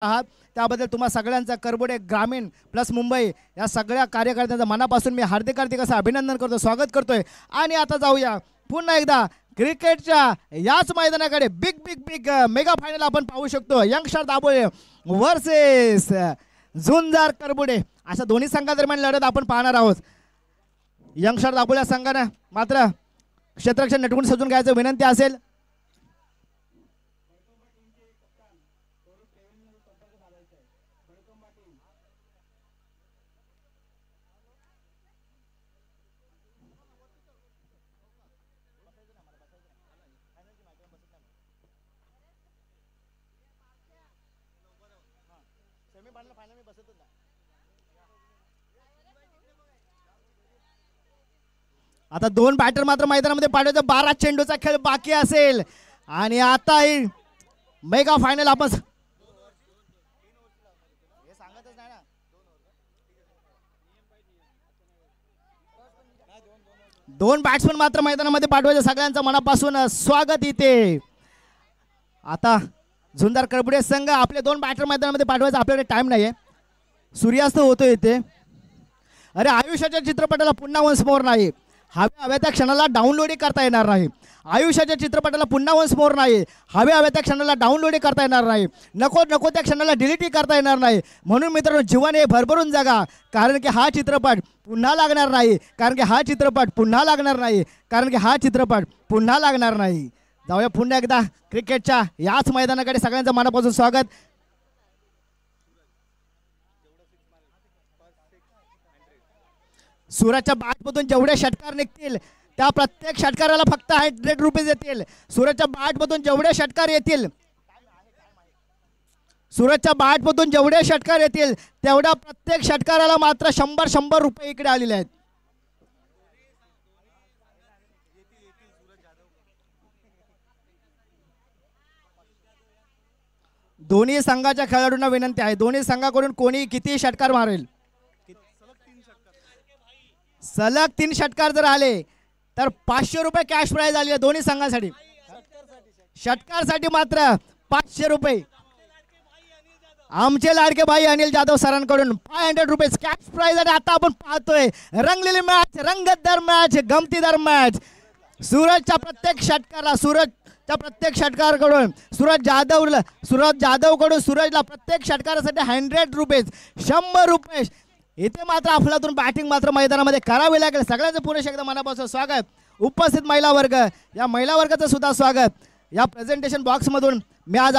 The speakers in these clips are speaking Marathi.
आहात त्याबद्दल तुम्हा सगळ्यांचा करबोडे ग्रामीण प्लस मुंबई या सगळ्या कार्यकर्त्यांचं मनापासून मी हार्दिक असं अभिनंदन करतो, स्वागत करतोय। आणि आता जाऊया पुन्हा एकदा क्रिकेटच्या याच मैदानाकडे big big big mega final आपण पाहू शकतो। यंगस्टर दाबोळे वर्सेस झुंजार करबोडे अशा दोन्ही संघादरम्यान लढत आपण पाहणार आहोत। यंगस्टर दाबोळे संघाने मात्र क्षेत्ररक्षण नटवून सजून घ्यायचं विनंती असेल। आता दोन बॅटर मात्र मैदानामध्ये पाठवायचं, 12 चेंडूचा खेळ बाकी असेल आणि आता ही मेगा फायनल आपण दोन बॅट्समन मात्र मैदानामध्ये पाठवायचे। सगळ्यांचं मनापासून स्वागत इथे। आता झुंजार करबोडे संघ आपले दोन बॅटर मैदानामध्ये पाठवायचं, आपल्याकडे टाइम नाहीये, सूर्यास्त होतोय इथे। अरे आयुष्याच्या चित्रपटाला पुन्हा वन्स मोर नाही, हव्या त्या क्षणाला डाउनलोड करता येणार नाही। आयुष्याच्या चित्रपटाला पुन्हा वन्स मोर नाही, हव्या त्या क्षणाला डाउनलोड करता येणार नाही, नको नको त्या क्षणाला डिलीट करता येणार नाही। म्हणून मित्रांनो जीवन हे भरभरून जगा, कारण की हा चित्रपट पुन्हा लागणार नाही, कारण की हा चित्रपट पुन्हा लागणार नाही, कारण की हा चित्रपट पुन्हा लागणार नाही। जाऊया पुन्हा एकदा क्रिकेटच्या याच मैदानाकडे सगळ्यांचं मनापासून स्वागत। सूरजच्या बॅटमधून जेवढे षटकार निघतील त्या प्रत्येक षटकाराला फक्त 100 रुपये येतील। सूरजच्या बॅटमधून जेवढे षटकार येतील, सूरजच्या बॅटमधून जेवढे षटकार येतील तेवढ्या प्रत्येक षटकाराला मात्र 100 रुपये इकडे आलेले आहेत। दोन्ही संघाच्या खेळाडूंना विनंती आहे, दोन्ही संघाकडून कोणी किती षटकार मारेल। सलग 3 षटकार जर आले तर 500 रुपये कॅश प्राइज आली आहे दोन्ही संघांसाठी। षटकारसाठी मात्र 500 रुपये आमचे लाडके भाई अनिल जाधव सरांकडून 500 रुपये कॅश प्राइज। आणि आता आपण पाहतोय रंगलेली मॅच, रंगतदार मॅच, गमतीदार मॅच। सूरजच्या प्रत्येक षटकाराकडून सूरज जाधवकडून सूरजला प्रत्येक षटकारासाठी 100 रुपये 100 रुपये इथे मात्र अफलातून बॅटिंग मात्र मैदानामध्ये करावी लागेल। सगळ्यांचं पुणे एकदा मनापासून स्वागत। उपस्थित महिला वर्ग, या महिला वर्गाचं सुद्धा स्वागत। या प्रेझेंटेशन बॉक्स मधून मी आज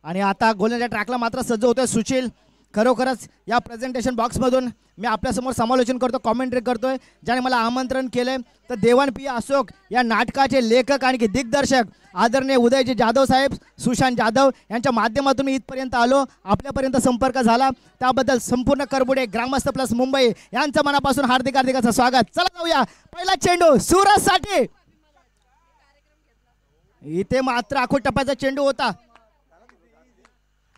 आणि आता गोलंदाज ट्रॅकला मात्र सज्ज होतोय सुशील। खरोखरच या प्रेझेंटेशन बॉक्समधून मी आपल्यासमोर समालोचन करतो, कॉमेंट्री करतोय। ज्याने मला आमंत्रण केलंय तर देवान पी अशोक या नाटकाचे लेखक आणि दिग्दर्शक आदरणीय उदयजी जाधव साहेब, सुशांत जाधव यांच्या माध्यमातून मी इथपर्यंत आलो, आपल्यापर्यंत संपर्क झाला, त्याबद्दल संपूर्ण करबोडे ग्रामस्थ प्लस मुंबई यांचं मनापासून हार्दिक असं स्वागत। चला जाऊया, पहिला चेंडू सूरजसाठी। इथे मात्र आखो टप्प्याचा चेंडू होता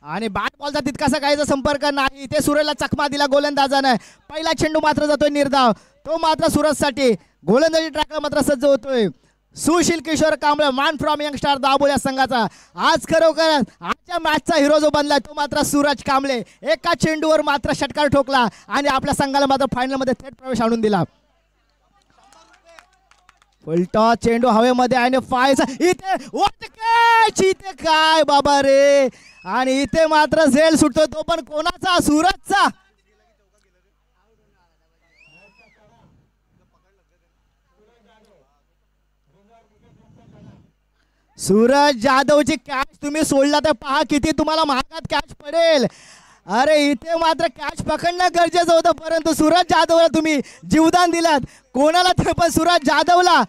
आणि बॅट बॉलचा तितकासा काहीचा संपर्क नाही, ते सूरजला चकमा दिला गोलंदाजाने। पहिला चेंडू मात्र जातोय निर्धाव, तो मात्र सूरजसाठी। गोलंदाजी ट्रॅकला मात्र सज्ज होतोय Sushil Kishor Kamble, man from Youngstar Dabole संघाचा। आज खरोखर आजच्या मॅचचा हिरो जो बनलाय तो मात्र सूरज कांबळे। एका चेंडूवर मात्र षटकार ठोकला आणि आपल्या संघाला मात्र फायनल मध्ये थेट प्रवेश आणून दिला। फुलटॉस चेंडू हवेमध्ये आणि फायचा इथे व्हाट कॅच, इथे काय बाबा रे, आणि इथे मात्र झेल सुटतो, तो पण कोणाचा, सूरजचा। सूरज जाधवची कॅच तुम्ही सोडला तर पहा किती तुम्हाला महागात कॅच पडेल। अरे इथे मात्र कॅच पकडणं गरजेचं होतं, परंतु सूरज जाधवला तुम्ही जीवदान दिलात, कोणाला ते पण सूरज जाधवला।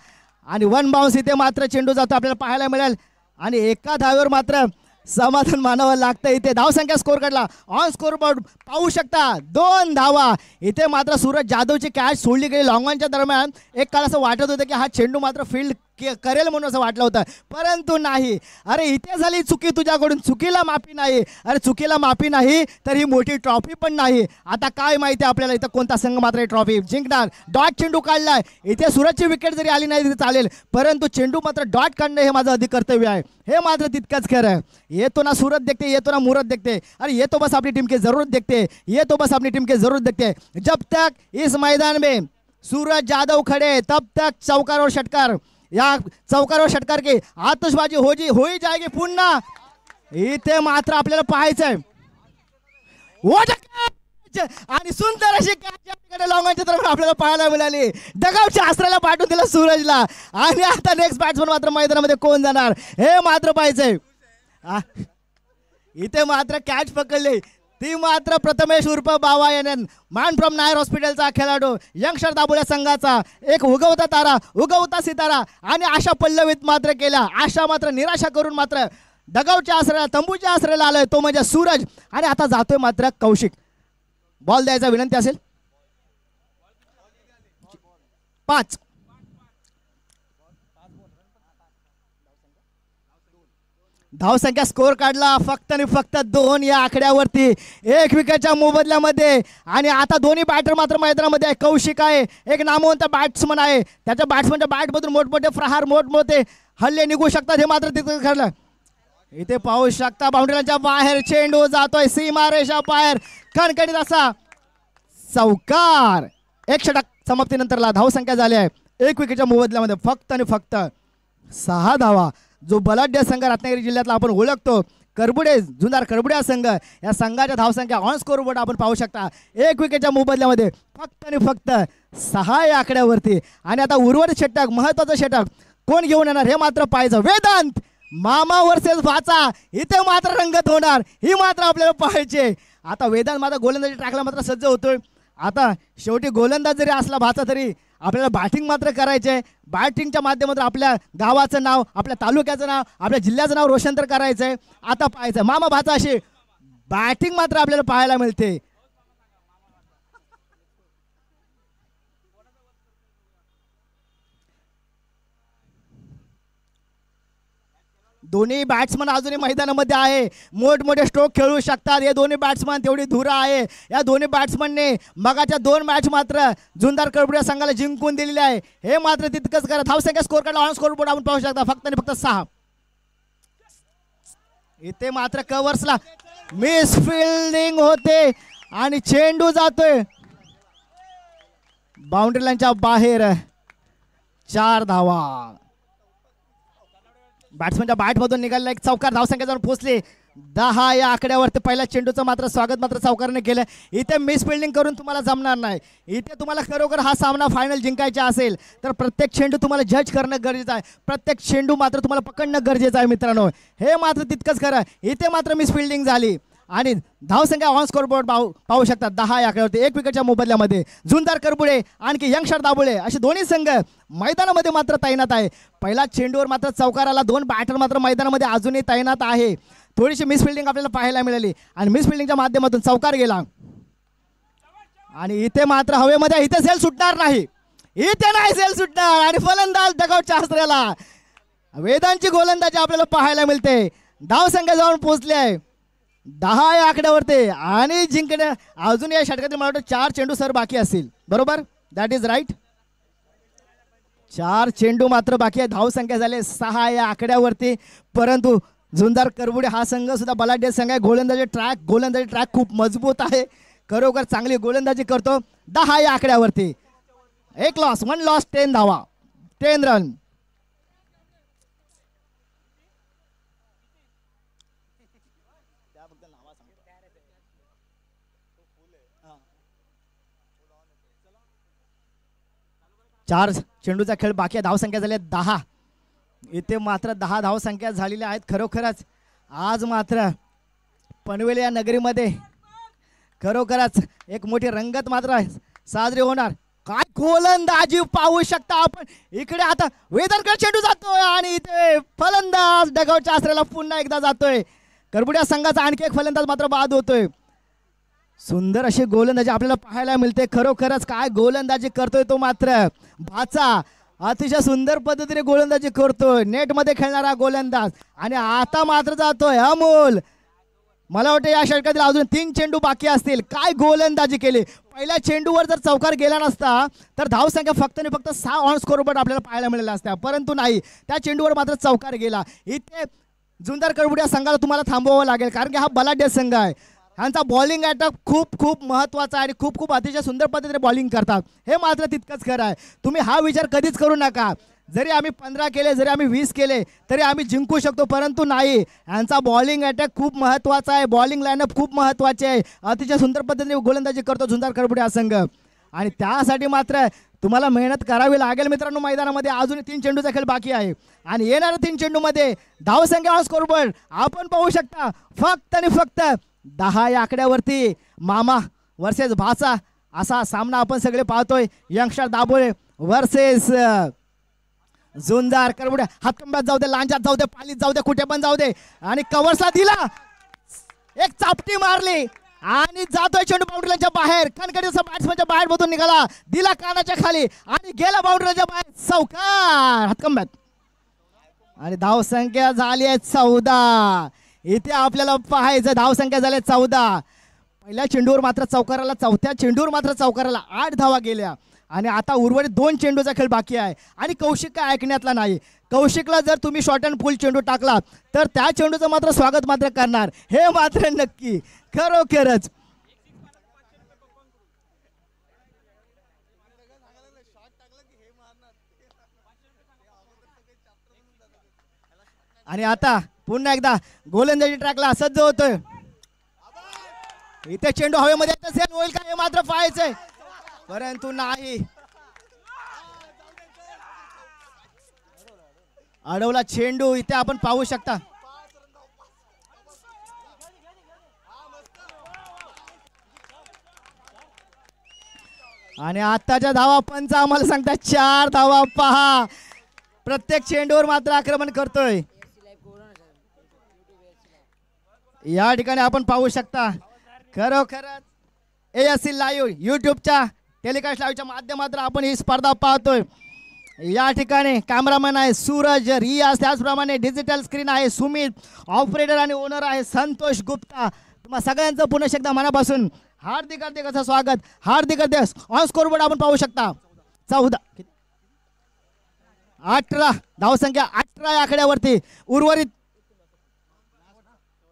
आणि 1 बाउन्स इथे मात्र चेंडू जातो आपल्याला पाहायला मिळेल आणि एका धावेवर मात्र समाधान मानावं लागतं। इथे धावसंख्या स्कोर काढला, ऑन स्कोर बोर्ड पाहू शकता 2 धावा। इथे मात्र सूरज जाधवची कॅच सोडली गेली लॉंग ऑनच्या दरम्यान। एक काळ असं वाटत होतं की हा चेंडू मात्र फील्ड करेल म्हणून असं वाटलं होतं, परंतु नाही. अरे इथे झाली चुकी तुझ्याकडून, चुकीला माफी नाही. अरे चुकीला माफी नाही तर ही मोठी ट्रॉफी पण नाही. आता काय माहिती आपल्याला इथं कोणता संघ मात्र ट्रॉफी जिंकणार. डॉट चेंडू काढलाय, इथे सूरजची विकेट जरी आली नाही तरी चालेल, परंतु चेंडू मात्र डॉट काढणं हे माझं अधिक कर्तव्य आहे, हे मात्र तितकंच खरं. येतो ना सूरज देखते, येतो ना मुहूर्त देखते. अरे ये तो बस अपनी टीम की जरूरत देखते, ये तो बस अपनी टीम की जरूरत देखते. जब तक इस मैदान में सूरज यादव खड़े तब तक चौकार और षटकार, या चौकार और षटकार की आतषबाजी हो ही जाएगी पुन्हा. इथे मात्र आपल्याला पाहायचंय आणि सुंदर अशी लॉंगांच्या तरफ आपल्याला पाहायला मिळाली. डगावच्या आसऱ्याला पाठवून दिला सूरजला. आणि आता नेक्स्ट बॅट्समन मात्र मैदानामध्ये कोण जाणार हे मात्र पाहायचंय. इथे मात्र कॅच पकडली ती मात्र प्रथमेश उर्फ बावा यानंद, मान फ्रॉम नायर हॉस्पिटलचा खेळाडू, यंगस्टर दाबोळ्या संघाचा एक उगवता तारा, उगवता सितारा. आणि आशा पल्लवित मात्र केल्या, आशा मात्र निराशा करून मात्र डगावच्या आसऱ्याला, तंबूच्या आसऱ्याला आलोय तो म्हणजे सूरज. आणि आता जातोय मात्र कौशिक. बॉल द्यायचा विनंती असेल. 5 धावसंख्या स्कोर काढला फक्त आणि फक्त 2 या आकड्यावरती, 1 विकेटच्या मोबदल्यामध्ये. आणि आता दोन्ही बॅटर मात्र मैदानामध्ये आहे. कौशिक आहे, एक नामवंत बॅट्समन आहे, त्याच्या बॅट्समनच्या बॅटमधून मोठमोठे प्रहार, मोठमोठे हल्ले निघू शकतात, हे मात्र तिथे ठरलं. इथे पाहू शकता बाउंड्रीच्या बाहेर चेंडू जातोय, सीमारेषा बाहेर, कणकणीत असा चौकार. 1 षटक समाप्तीनंतरला धावसंख्या झाली आहे 1 विकेटच्या मोबदल्यामध्ये फक्त आणि फक्त 6 धावा. जो बलाढ्य संघ रत्नागिरी जिल्ह्यातला आपण ओळखतो, करबुडे, जुन्नर करबुडे संघ, या संघाच्या धावसंख्या ऑन स्कोर बोर्ड आपण पाहू शकता 1 विकेटच्या मोबदल्यामध्ये फक्त आणि फक्त 6 या आकड्यावरती. आणि आता उर्वरित षटक, महत्वाचं षटक कोण घेऊन येणार हे मात्र पाहायचं. वेदांत मामा वर्सेस भाचा, इथे मात्र रंगत होणार, ही मात्र आपल्याला पाहायचे. आता वेदांत मात्र गोलंदाजी ट्रॅकला मात्र सज्ज होतोय. आता शेवटी गोलंदाज जरी असला भाचा तरी आपल्याला बॅटिंग मात्र करायचे. बॅटिंगच्या माध्यमातून आपल्या गावाचं नाव, आपल्या तालुक्याचं नाव, आपल्या जिल्ह्याचं नाव रोशन तर करायचंय. आता पाहायचं मामा भाचा अशी बॅटिंग मात्र आपल्याला पाहायला मिळते. दोन्ही बॅट्समन अजूनही मैदानामध्ये आहे, मोठमोठे स्ट्रोक खेळू शकतात. हे दोन्ही बॅट्समन तेवढी धुरा आहे. या दोन्ही बॅट्समनने मगाच्या 2 मॅच मात्र जुन्नर करबुड्या संघाला जिंकून दिलेले आहे, हे मात्र तितकंच करा. धावसंख्या स्कोर काढला ऑन स्कोर बोर्ड आपण पाहू शकता फक्त आणि फक्त 6. इथे मात्र कव्हर्सला मिस फिल्डिंग होते आणि चेंडू जातोय बाउंड्री लाईनच्या बाहेर. 4 धावा. बॅट्समनच्या बॅटमधून निघालेला एक चौकार, धावसंख्या जाऊन पोहोचले 10 या आकड्यावरती. पहिल्या चेंडूचं मात्र स्वागत मात्र चौकारने केलं. इथे मिस फिल्डिंग करून तुम्हाला जमणार नाही. इथे तुम्हाला खरोखर हा सामना फायनल जिंकायचा असेल तर प्रत्येक चेंडू तुम्हाला जज करणं गरजेचं आहे, प्रत्येक चेंडू मात्र तुम्हाला पकडणं गरजेचं आहे मित्रांनो, हे मात्र तितकंच खरं. इथे मात्र मिस फिल्डिंग झाली आणि धावसंख्या ऑन स्कोर बोर्ड पाहू शकता 10 या आकड्यावरती. 1 विकेटच्या मोबदल्यामध्ये जुन्नर करबुडे आणखी यंगस्टर दाबोळे असे दोन्ही संघ मैदानामध्ये मात्र तैनात आहे. पहिला चेंडूवर मात्र चौकाराला 2 बॅटर मात्र मैदानामध्ये अजूनही तैनात आहे. थोडीशी मिस फिल्डिंग आपल्याला पाहायला मिळाली आणि मिस फिल्डिंगच्या माध्यमातून चौकार गेला. आणि इथे मात्र हवेमध्ये इथे सेल सुटणार नाही, इथे नाही सेल सुटणार. आणि फलंदाज डगआउटच्या आसऱ्याला वेदांची गोलंदाजी आपल्याला पाहायला मिळते. धावसंख्या जाऊन पोहोचली आहे 10 या आकड्यावरती आणि जिंकण्या अजून या षटकातील मला वाटतं 4 चेंडू सर बाकी असतील, बरोबर? That is right. 4 चेंडू मात्र बाकी आहे. धावसंख्या झाले 6 या आकड्यावरती. परंतु जुन्नर करबुडे हा संघ सुद्धा बलाढ्य संघ आहे. गोलंदाजी ट्रॅक खूप मजबूत आहे, खरोखर चांगली गोलंदाजी करतो. 10 या आकड्यावरती 1 लॉस 1 लॉस 10 धावा 10 रन. चार चेंडूचा खेळ बाकी आहे. धावसंख्या झाली 10. इथे मात्र 10 धावसंख्या झालेल्या आहेत. खरोखरच आज मात्र पनवेल या नगरीमध्ये खरोखरच एक मोठी रंगत मात्र साजरी होणार. काय गोलंदाजी पाहू शकता आपण. इकडे आता वेदांकडे चेंडू जातोय आणि इथे फलंदाज डगआउटच्या आसऱ्याला पुन्हा एकदा जातोय. करबुड्या संघाचा आणखी एक फलंदाज मात्र बाद होतोय. सुंदर अशी गोलंदाजी आपल्याला पाहायला मिळते. खरोखरच काय गोलंदाजी करतोय तो मात्र भाचा. अतिशय सुंदर पद्धतीने गोलंदाजी करतोय, नेटमध्ये खेळणारा गोलंदाज. आणि आता मात्र जातोय अमोल. मला वाटतं या षटकातील अजून 3 चेंडू बाकी असतील. काय गोलंदाजी केली. पहिल्या चेंडूवर जर चौकार गेला नसता तर धावसंख्या फक्त आणि फक्त 6 ऑन स्कोरबोर्ड आपल्याला पाहायला मिळाल्या असत्या, परंतु नाही, त्या चेंडूवर मात्र चौकार गेला. इथे जुंदार कडबुड या संघाला तुम्हाला थांबवावं लागेल, कारण की हा बलाढ्य संघ आहे. ह्यांचा बॉलिंग अटॅक खूप खूप महत्त्वाचा आहे आणि खूप खूप अतिशय सुंदर पद्धतीने बॉलिंग करतात, हे मात्र तितकंच खरं आहे. तुम्ही हा विचार कधीच करू नका जरी आम्ही 15 केले, जरी आम्ही 20 केले तरी आम्ही जिंकू शकतो, परंतु नाही, यांचा बॉलिंग अटॅक खूप महत्त्वाचा आहे. बॉलिंग लाईनअप खूप महत्त्वाची आहे. अतिशय सुंदर पद्धतीने गोलंदाजी करतो जुंदार कडबुड हा संघ, आणि त्यासाठी मात्र तुम्हाला मेहनत करावी लागेल मित्रांनो. मैदानामध्ये अजून 3 चेंडूचा खेळ बाकी आहे आणि येणाऱ्या 3 चेंडूमध्ये धावसंख्या ऑन स्कोरबोर्ड आपण पाहू शकता फक्त आणि फक्त 10 या आकड्यावरती. मामा वर्सेस भाचा असा सामना आपण सगळे पाहतोय. Youngster दाभोळे versus जुंदार कडबुड. हातकंब्यात जाऊ दे, लांजात जाऊ दे, पालीत जाऊ दे, कुठे पण जाऊ दे, आणि कव्हर्सला दिला, एक चापटी मारली आणि जातोय चेंडू बाउंड्रीच्या बाहेर. कणकणीचा बॅट्समनच्या बाहेर मधून निघाला, दिला कानाच्या खाली आणि गेला बाउंड्रीच्या बाहेर. चौकार हातकंब्यात आणि धावसंख्या झाली आहे 14. इथे आपल्याला पाहायचं धावसंख्या झाली 14. पहिल्या चेंडूवर मात्र चौकाराला, चौथ्या चेंडूवर मात्र चौकाराला 8 धावा गेल्या आणि आता उर्वरित 2 चेंडूचा खेळ बाकी आहे. आणि कौशिक काय ऐकण्यातला नाही. कौशिकला जर तुम्ही शॉर्ट अँड फुल चेंडू टाकला तर त्या चेंडूचं मात्र स्वागत मात्र करणार, हे मात्र नक्की, खरोखरच. आणि आता पुन्हा एकदा गोलंदाजी ट्रॅकला सज्ज होतोय. इथे चेंडू हवेमध्ये येत असेल, होईल का हे मात्र पाहायचंय, परंतु नाही, अडवला चेंडू. इथे आपण पाहू शकता आणि आताच्या धावा पंच आम्हाला सांगतात 4 धावा. पहा प्रत्येक चेंडूवर मात्र आक्रमण करतोय. या ठिकाणी आपण पाहू शकता खरोखरच ASC लाईव्ह यूट्यूबच्या टेलिकास्ट लाईव्हच्या माध्यमातून आपण ही स्पर्धा पाहतोय. या ठिकाणी कॅमेरामॅन आहे सूरज रियाज, त्याचप्रमाणे डिजिटल स्क्रीन आहे सुमित, ऑपरेटर आणि ओनर आहे संतोष गुप्ता. तुम्हा सगळ्यांचं पुन्हा एकदा मनापासून हार्दिक हार्दिक असं स्वागत, हार्दिक हार्दिक. ऑन स्कोरबोर्ड आपण पाहू शकता 14 18 धावसंख्या 18 या आकड्यावरती. उर्वरित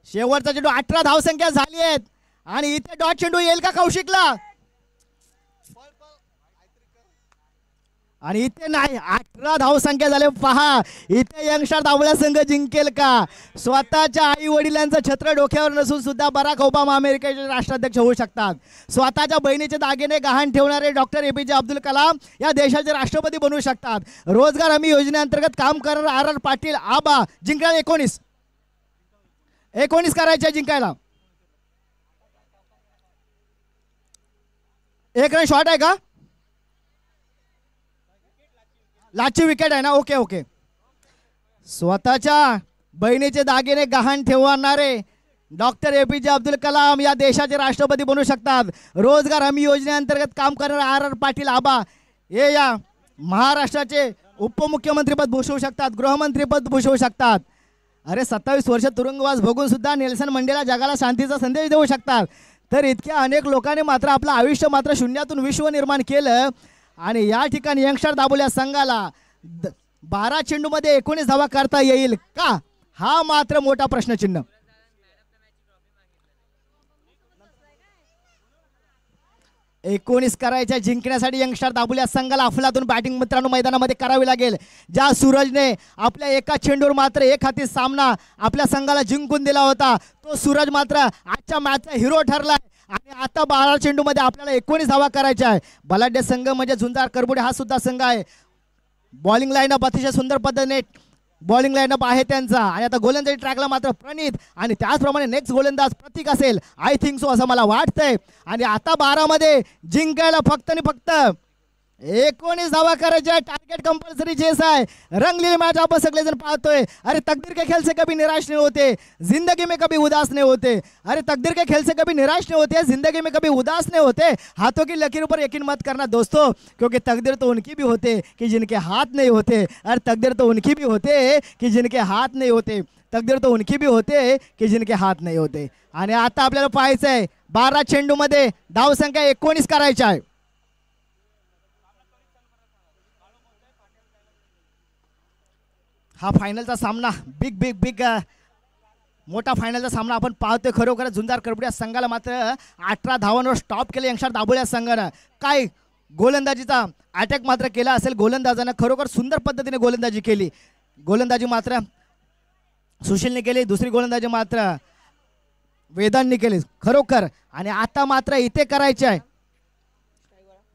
शेवटचा चेंडू 18 धावसंख्या झाली आहेत आणि इथे डॉट चेंडू येईल का कौशिकला, आणि इथे नाही, 18 धावसंख्या झाले. पहा इथे यंगस्टर दाभोळे संघ जिंकेल का. स्वतःच्या आई वडिलांचं छत्र डोक्यावर नसून सुद्धा बराक ओबामा अमेरिकेचे राष्ट्राध्यक्ष होऊ शकतात. स्वतःच्या बहिणीचे दागिने गहाण ठेवणारे डॉक्टर APJ अब्दुल कलाम या देशाचे राष्ट्रपती बनवू शकतात. रोजगार हमी योजनेअंतर्गत काम करणारे RR पाटील आबा जिंकायला 19 करायचे जिंकायला. एक रन शॉर्ट आहे का, लाची विकेट आहे ना, ओके ओके. स्वतःच्या बहिणीचे दागिने गहाण ठेवणारे डॉक्टर APJ अब्दुल कलाम या देशाचे राष्ट्रपती बनू शकतात. रोजगार हमी योजनेअंतर्गत काम करणारे RR पाटील आबा हे या महाराष्ट्राचे उपमुख्यमंत्रीपद भूषवू शकतात, गृहमंत्रीपद भूषवू शकतात. अरे 27 वर्ष तुरुंगवास भोगून सुद्धा नेल्सन मंडेला जगाला शांतीचा संदेश देऊ शकतात. तर इतक्या अनेक लोकांनी मात्र आपलं आयुष्य मात्र शून्यातून विश्व निर्माण केलं आणि या ठिकाणी यंगस्टर दाभोळे संघाला 12 चेंडूमध्ये 19 धावा करता येईल का, हा मात्र मोठा प्रश्नचिन्ह. एकोणीस करायच्या जिंकण्यासाठी यंगस्टर दाभोळे संघाला अफलातून बॅटिंग मित्रांनो मैदानामध्ये करावी लागेल. ज्या सूरजने आपल्या एका चेंडूवर मात्र एक हाती सामना आपल्या संघाला जिंकून दिला होता, तो सूरज मात्र आजच्या मॅचचा हिरो ठरलाय आणि आता 12 चेंडूमध्ये आपल्याला 19 धावा करायच्या आहे. बलाढ्य संघ म्हणजे जुंजार कडबुडे हा सुद्धा संघ आहे. बॉलिंग लाईनअप अतिशय सुंदर पद्धतीने बॉलिंग लाईनअप आहे त्यांचा. आणि आता गोलंदाजी ट्रॅकला मात्र प्रणित आणि त्याचप्रमाणे नेक्स्ट गोलंदाज प्रतीक असेल, आय थिंक सो असं मला वाटतंय. आणि आता 12 मध्ये जिंकायला फक्त आणि फक्त 19 धावा करायच्या, टार्गेट कंपल्सरी चेस आहे. रंगलेली मॅच आपण सगळेजण पाहतोय. अरे तकदीर के खेल से कभी निराश नहीं होते, जिंदगी में कभी उदास नहीं होते. अरे तकदीर के खेल से कभी निराश नहीं होते, जिंदगी में कभी उदास नहीं होते. हाथों की लकीरों पर यकीन मत करना दोस्तों, क्योंकि तकदीर तो उनकी भी होते कि जिनके हाथ नहीं होते. अरे तकदीर तो उनकी भी होते कि जिनके हात नहीं होते. तकदीर तो उनकी भी होते की जिनके हात नाही होते. आणि आता आपल्याला पाहायचं आहे 12 चेंडूमध्ये धावसंख्या 19 करायची आहे. हा फायनलचा सामना बिग मोठा फायनलचा सामना आपण पाहतोय. खरोखर झुंजार करबुड्या संघाला मात्र 18 धावांवर स्टॉप केले यंगस्टर दाभोळ्या संघानं. काय गोलंदाजीचा अटॅक मात्र केला असेल गोलंदाजानं. खरोखर सुंदर पद्धतीने गोलंदाजी केली. गोलंदाजी मात्र सुशीलने केली, दुसरी गोलंदाजी मात्र वेदांनी केली खरोखर. आणि आता मात्र इथे करायचे आहे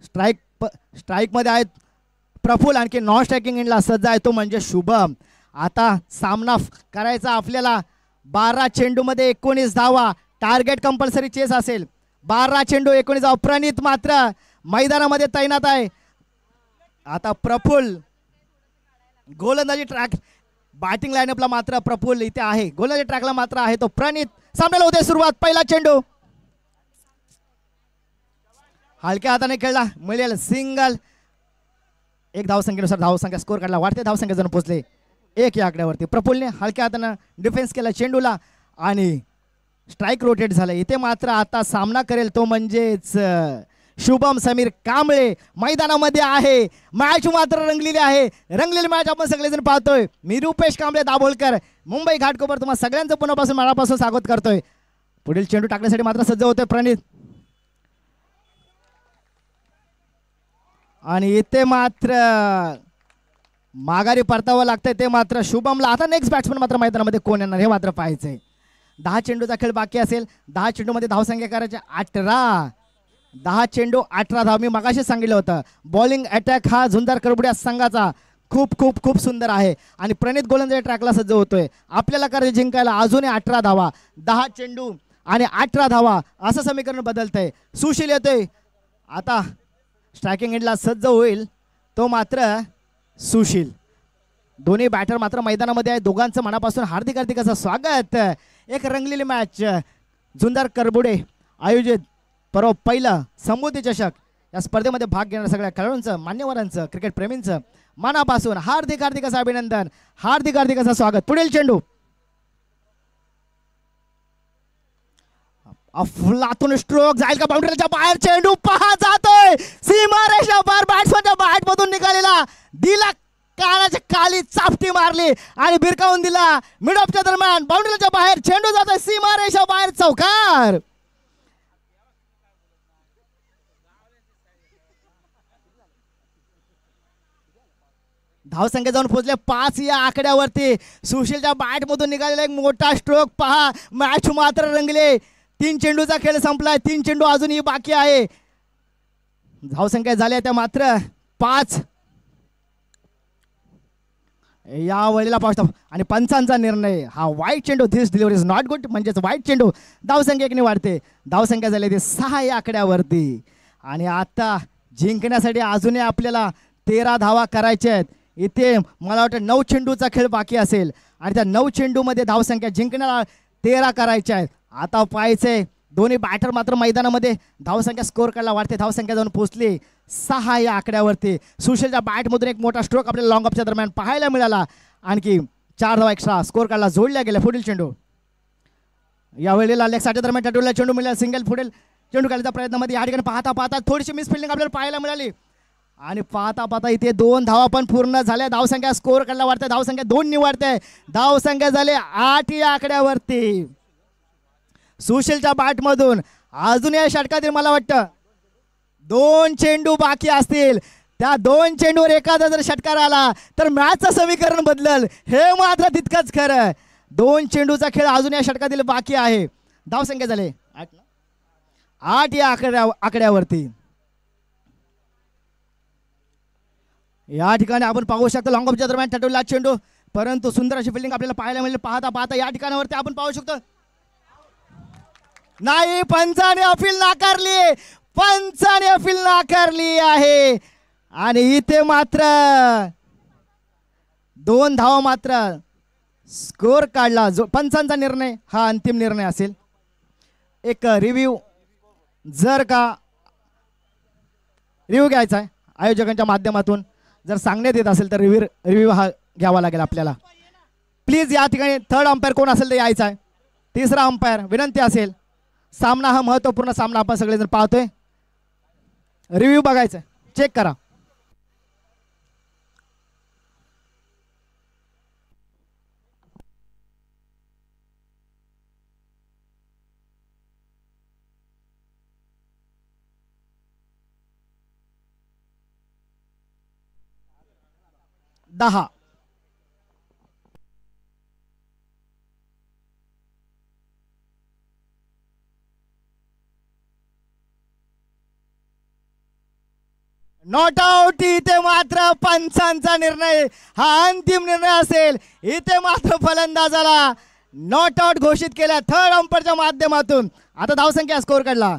स्ट्राईक मध्ये आहेत प्रफुल्ल, आणखी नॉन स्ट्रायकिंग एंडला सज्ज आहे तो म्हणजे शुभम. आता सामना करायचा आपल्याला 12 चेंडूमध्ये 19 धावा, टार्गेट कंपल्सरी चेस असेल. 12 चेंडू 19 धावा. प्रणित मात्र मैदानामध्ये तैनात आहे. आता प्रफुल्ल गोलंदाजी ट्रॅक, बॅटिंग लाईनअपला मात्र प्रफुल्ल इथे आहे, गोलंदाजी ट्रॅकला मात्र आहे तो प्रणित. सामन्याला होते सुरुवात. पहिला चेंडू हलक्या हाताने खेळला, मिळेल सिंगल. एक धावसंख्येनुसार धावसंख्या स्कोर काढला, वाढते धावसंख्या जण पोहोचले 1 या आकड्यावरती. प्रफुल्लने हलक्या हाताने डिफेन्स केला चेंडूला आणि स्ट्राईक रोटेट झालं. इथे मात्र आता सामना करेल तो म्हणजेच शुभम समीर कांबळे मैदानामध्ये आहे. मॅच मात्र रंगलेली आहे. रंगलेली मॅच आपण सगळेजण पाहतोय. मी रुपेश कांबळे दाभोळकर मुंबई घाटकोपर तुम्हाला सगळ्यांचं पुन्हापासून मनापासून स्वागत करतोय. पुढील चेंडू टाकण्यासाठी मात्र सज्ज होतोय प्रणित. आणि इथे मात्र माघारी परतावं लागतंय ते मात्र शुभमला. आता नेक्स्ट बॅट्समन मात्र मैदानामध्ये कोण येणार हे मात्र पाहायचंय. 10 चेंडूचा खेळ बाकी असेल. 10 चेंडूमध्ये धावसंख्या करायची 18. 10 चेंडू 18 धाव. मी मगाशी सांगितलं होतं बॉलिंग अटॅक हा झुंजार करबुड्या संघाचा खूप खूप खूप सुंदर आहे. आणि प्रणित गोलंदाजी ट्रॅकला सज्ज होतोय. आपल्याला करायचं जिंकायला अजूनही 18 धावा. 10 चेंडू आणि 18 धावा असं समीकरण बदलतंय. सुशील येतोय आता स्ट्रायकिंग एंडला सज्ज होईल तो मात्र सुशील. दोन्ही बॅटर मात्र मैदानामध्ये आहे. दोघांचं मनापासून हार्दिक हार्दिक असं स्वागत. एक रंगलेली मॅच झुंजार करबुडे आयोजित पहिलं समृद्धी चषक या स्पर्धेमध्ये भाग घेणाऱ्या सगळ्या खेळाडूंचं, मान्यवरांचं, क्रिकेट प्रेमींचं मनापासून हार्दिक हार्दिक असं अभिनंदन, हार्दिक हार्दिक असं स्वागत. पुढील चेंडू अफलातून स्ट्रोक जाईल का बाउंड्रीच्या बाहेर. चेंडू पहा जातोय सीमारेषा बाहेर. बॅट्समनच्या बॅट मधून निघालेला दिला, कानाच्या खाली चापटी मारली आणि भिरकावून दिला मिड ऑफच्या दरम्यान. बाउंड्रीच्या बाहेर चेंडू जातोय सीमारेषा बाहेर. चौकार. धावसंख्या जाऊन पोहोचले 5 या आकड्यावरती. सुशीलच्या बॅट मधून निघालेला एक मोठा स्ट्रोक पहा. मॅच मात्र रंगले. 3 चेंडूचा खेळ संपलाय. 3 चेंडू अजूनही बाकी आहे. धावसंख्या झाल्या त्या मात्र 5 या वेळेला पाहतो. आणि पंचांचा निर्णय हा वाईट चेंडू. This delivery is not good म्हणजेच वाईट चेंडू. धावसंख्या 1ने वाढते. धावसंख्या झाली ते 6 या आकड्यावरती. आणि आता जिंकण्यासाठी अजूनही आपल्याला 13 धावा करायच्या आहेत. इथे मला वाटतं 9 चेंडूचा खेळ बाकी असेल आणि त्या 9 चेंडूमध्ये धावसंख्या जिंकण्याला 13 करायच्या आहेत. आता पाहायचंय दोन्ही बॅटर मात्र मैदानामध्ये. धावसंख्या स्कोर करायला वाढते. धावसंख्या जाऊन पोहोचली 6 या आकड्यावरती. सुशीलच्या बॅटमधून एक मोठा स्ट्रोक आपल्याला लॉंग ऑफच्या दरम्यान पाहायला मिळाला. आणखी 4 धावा एक्स्ट्रा स्कोर काढला, जोडल्या गेल्या. पुढील चेंडू या वेळेला लेग साईडच्या दरम्यान टटूला चेंडू मिळाला. सिंगल. पुढील चेंडू काढण्याचा प्रयत्नामध्ये या ठिकाणी पाहता पाहता थोडीशी मिस फिल्डिंग आपल्याला पाहायला मिळाली. आणि पाहता पाहता इथे 2 धावा पण पूर्ण झाल्या. धावसंख्या स्कोर काढला वाढते. धावसंख्या 2 ने वाढते. धावसंख्या झाले 8 या आकड्यावरती. सुशीलच्या बॅटमधून अजून या षटकातील मला वाटतं 2 चेंडू बाकी असतील. त्या 2 चेंडूवर एखादा जर षटकार आला तर मॅचचं समीकरण बदलल हे मात्र तितकंच खरं. 2 चेंडूचा खेळ अजून या षटकातील बाकी आहे. धावसंख्या झाले 8 या आकड्यावरती. या ठिकाणी आपण पाहू शकतो लॉंग ऑफच्या दरम्यान टटवला चेंडू, परंतु सुंदर अशी फिल्डिंग आपल्याला पाहायला मिळेल. पाहता पाहता या ठिकाणावरती आपण पाहू शकतो नाही, पंचाने अपील नाकारली. पंचाने अपील नाकारली आहे. आणि इथे मात्र 2 धावा मात्र स्कोर काढला. जो पंचांचा निर्णय हा अंतिम निर्णय असेल. एक रिव्ह्यू जर का रिव्ह्यू घ्यायचा आहे आयोजकांच्या माध्यमातून जर सांगण्यात येत असेल तर रिव्ह्यू हा घ्यावा लागेल आपल्याला. प्लीज या ठिकाणी थर्ड अंपायर कोण असेल ते यायचा आहे. तिसरा अंपायर विनंती असेल. सामना हा महत्त्वपूर्ण सामना आपण सगळेजण पाहतोय. रिव्ह्यू बघायचा चेक करा. दहा नॉट आउट. इथे मात्र पंचांचा निर्णय हा अंतिम निर्णय असेल. इथे मात्र फलंदाजाला नॉट आउट घोषित केल्या थर्ड अंपायरच्या माध्यमातून. आता धावसंख्या स्कोर काढला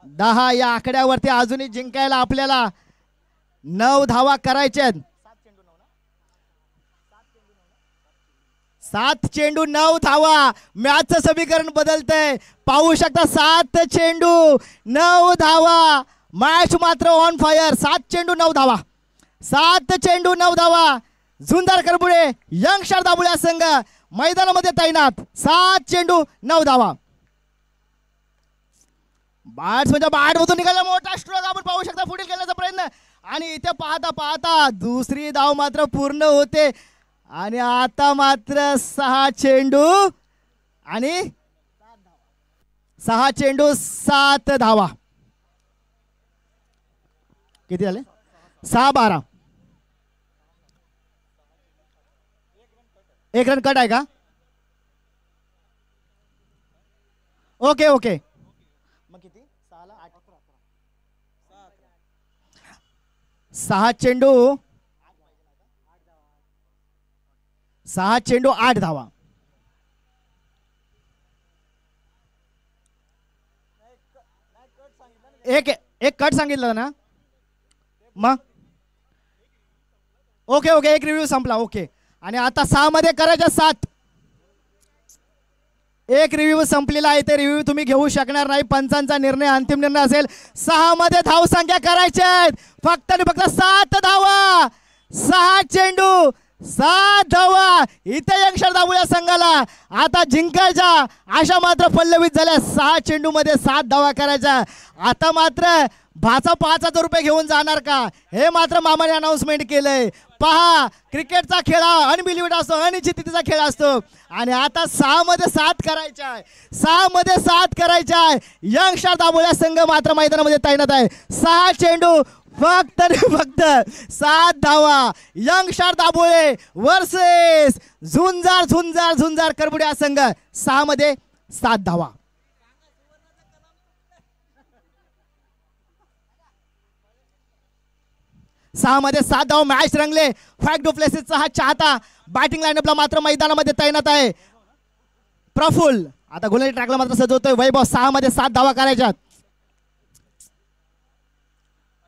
10. या आकड्यावरती अजूनही जिंकायला आपल्याला 9 धावा करायच्यात. 7 चेंडू 9 धावा. मॅचचं समीकरण बदलतंय पाहू शकता. 7 चेंडू 9 धावा. मॅच मात्र ऑन फायर. 7 चेंडू 9 धावा. 7 चेंडू 9 धावा. झुंजार करबुडे यंगस्टार दाबुळ्या संघ मैदानामध्ये तैनात. 7 चेंडू 9 धावा. बॅट्समनच्या बॅटमधून निघाला मोठा स्ट्रोक आपण पाहू शकता. पुढील खेळण्याचा प्रयत्न आणि इथे पाहता पाहता दुसरी धाव मात्र पूर्ण होते. आणि आता मात्र 6 चेंडू आणि 6 चेंडू 7 धावा. किती झाले? 6-12. 1 रन कट आहे का? Okay okay. मग किती? 6 चेंडू 8 धावा. एक कट सांगितलं ना मग. Okay okay. एक रिव्ह्यू संपला. ओके. आणि आता 6 मध्ये करायच्या 7. एक रिव्ह्यू संपलेला आहे. ते रिव्ह्यू तुम्ही घेऊ शकणार नाही. पंचांचा निर्णय अंतिम निर्णय असेल. 6 मध्ये धावसंख्या करायच्या आहेत फक्त आणि फक्त 7 धावा. 6 चेंडू 7 धावा. इथे यंगस्टर दाबुळ्या संघाला आता जिंकायच्या आशा मात्र पल्लवित झाल्या. 6 चेंडू मध्ये 7 धावा करायच्या. आता मात्र भाचा 5,000 रुपये घेऊन जाणार का हे मात्र मामाने अनाउन्समेंट केलंय. पहा क्रिकेटचा खेळ अनबिलिव्हेबल असतो. अनिश्चिततेचा खेळ असतो. आणि आता 6 मध्ये 7 करायच्या आहे. 6 मध्ये 7 करायच्या आहे. यंगस्टार दाबुळ्या संघ मात्र मैदानामध्ये तैनात आहे. 6 चेंडू फक्त आणि फक्त 7 धावा. यंगस्टार दाबोळे वर्सेस झुंजार करबुड्या संघ. 6 मध्ये 7 धावा. सहा मध्ये 7 धावा. मॅच रंगले. फॅक्ट डू प्लेसेसचा हा चाहता बॅटिंग लाईनअपला मात्र मैदानामध्ये तैनात आहे. प्रफुल्ल आता गोलंदाजी ट्रॅकला मात्र सजवतोय. वैभव 6 मध्ये 7 धावा करायच्यात.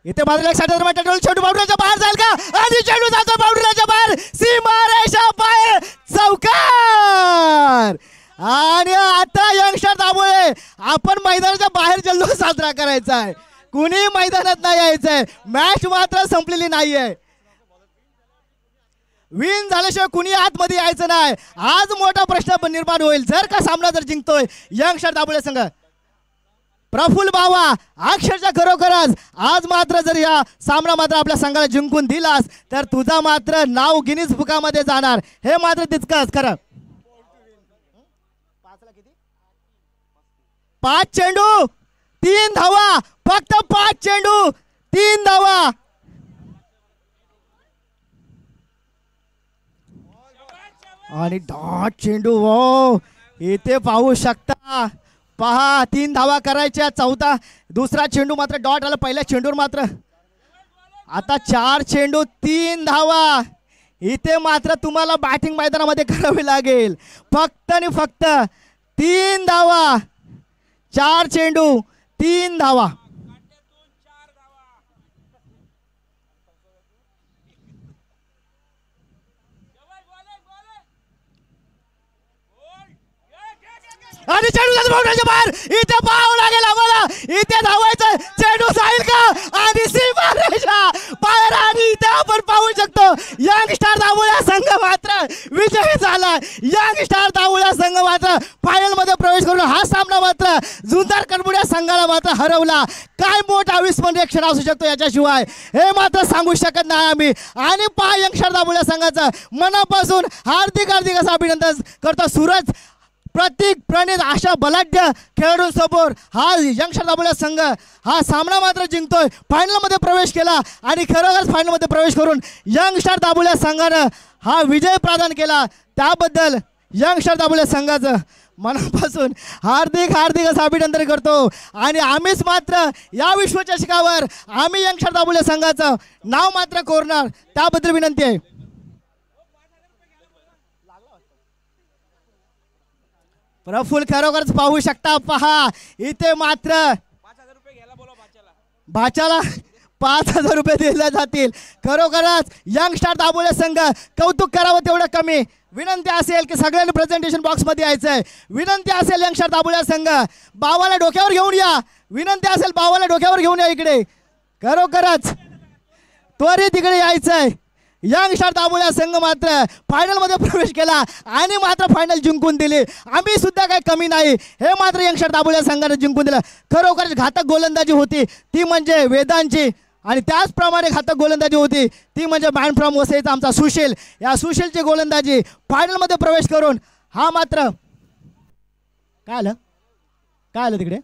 इथे मात्र एक चेंडू बाउंड्रीच्या बाहेर जाईल का? आणि चेंडू जातो बाउंड्रीच्या बाहेर. सीमारेषा बाहेर. चौकार. आणि आता यंगस्टर दाबोळे आपण मैदानाच्या बाहेर जल्लोष साजरा करायचा आहे. कुणी मैदानात नाही यायचंय. मॅच मात्र संपलेली नाहीये. विन झाल्याशिवाय कुणी आतमध्ये यायचं नाही. आज मोठा प्रश्न निर्माण होईल जर का सामना जर जिंकतोय यंगस्टर दाबोळे संघ. प्रफुल्ल बावा अक्षरशः खरोखरच आज मात्र जर या सामना मात्र आपल्या संघाला जिंकून दिलास तर तुझा मात्र नाव गिनीज बुकामध्ये जाणार. हे मात्र तितकंच खरं. 5 चेंडू 3 धावा. फक्त 5 चेंडू 3 धावा. आणि 10 चेंडू. हो इथे पाहू शकता. पहा 3 धावा करायच्या. चौथा दुसरा चेंडू मात्र डॉट आला. पहिल्या चेंडूवर मात्र आता 4 चेंडू 3 धावा. इथे मात्र तुम्हाला बॅटिंग मैदानामध्ये करावी लागेल. फक्त आणि फक्त 3 धावा. 4 चेंडू 3 धावा. आणि चेंडू बाउंड्रीच्या बाहेर. इथे पाहावं लागेल आम्हाला. इथे धावायचं. चेंडू जाईल का आणि सीमारेषा बाहेर. आणि इथे आपण पाहू शकतो यंग स्टार दाबोळा संघ मात्र विजयी झाला. यंग स्टार दाबोळा संघ मात्र फायनल मध्ये प्रवेश करून हा सामना मात्र झुंजार कडबुड्या संघाला मात्र हरवला. काय मोठा अविस्मरणीय क्षण असू शकतो याच्याशिवाय हे मात्र सांगू शकत नाही आम्ही. आणि पहा यंग स्टार दाबोळा संघाचं मनापासून हार्दिक हार्दिक असं अभिनंदन करतो. सूरज, प्रतीक, प्रणित अशा बलाढ्य खेळाडूंसमोर हा यंग स्टार दाबोळा संघ हा सामना मात्र जिंकतोय. फायनलमध्ये प्रवेश केला आणि खरोखरच फायनलमध्ये प्रवेश करून यंग स्टार दाबोळा संघानं हा विजय प्रदान केला. त्याबद्दल यंग स्टार दाबोळा संघाचं मनापासून हार्दिक हार्दिक असं अभिनंदन करतो. आणि आम्हीच मात्र या विश्वचषकावर आम्ही यंग स्टार दाबोळा संघाचं नाव मात्र कोरणार. त्याबद्दल विनंती आहे. प्रफुल्ल खरोखरच पाहू शकता. पहा इथे मात्र भाच्याला 5,000 रुपये दिले जातील. खरोखरच यंग स्टार दाबोळा संघ कौतुक करावं तेवढं कमी. विनंती असेल की सगळ्यांनी प्रेझेंटेशन बॉक्समध्ये यायचंय. विनंती असेल यंग स्टार दाबोळा संघ बाबाला डोक्यावर घेऊन या. विनंती असेल बाबाला डोक्यावर घेऊन या इकडे. खरोखरच त्वरित इकडे यायचंय. यंग स्टार दाबोळा संघ मात्र फायनलमध्ये प्रवेश केला आणि मात्र फायनल जिंकून दिली. आम्ही सुद्धा काही कमी नाही. हे मात्र यंग स्टार दाबोळा संघाने जिंकून दिलं. खरोखरच घातक गोलंदाजी होती ती म्हणजे वेदांची. आणि त्याचप्रमाणे घातक गोलंदाजी होती ती म्हणजे मॅन फ्रॉम वसईचा आमचा सुशील. या सुशीलची गोलंदाजी फायनलमध्ये प्रवेश करून हा मात्र काय आलं तिकडे.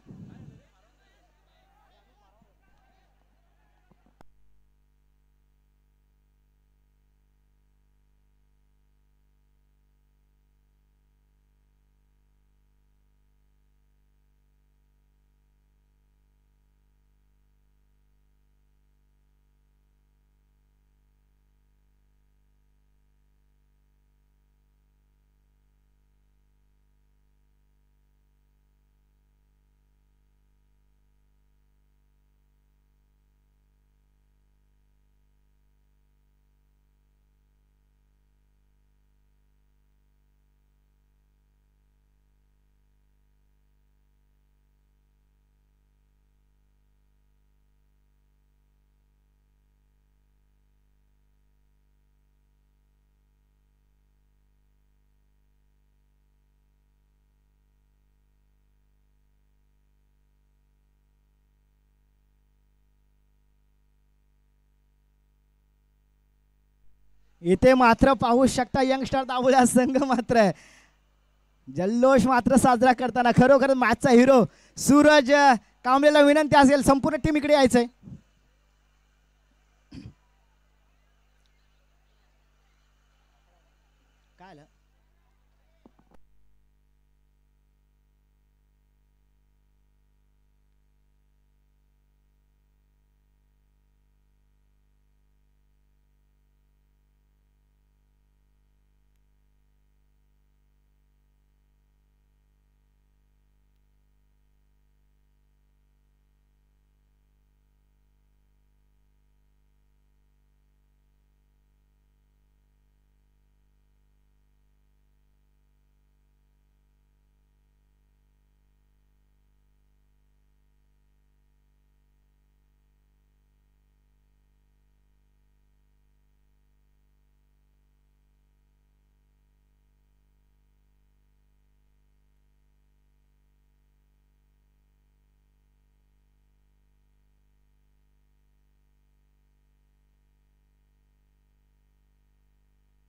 इथे मात्र पाहू शकता यंग स्टार दाबोळा संघ मात्र जल्लोष मात्र साजरा करताना. खरोखर मॅचचा हिरो सूरज कांबळेला विनंती असेल संपूर्ण टीम इकडे यायचंय.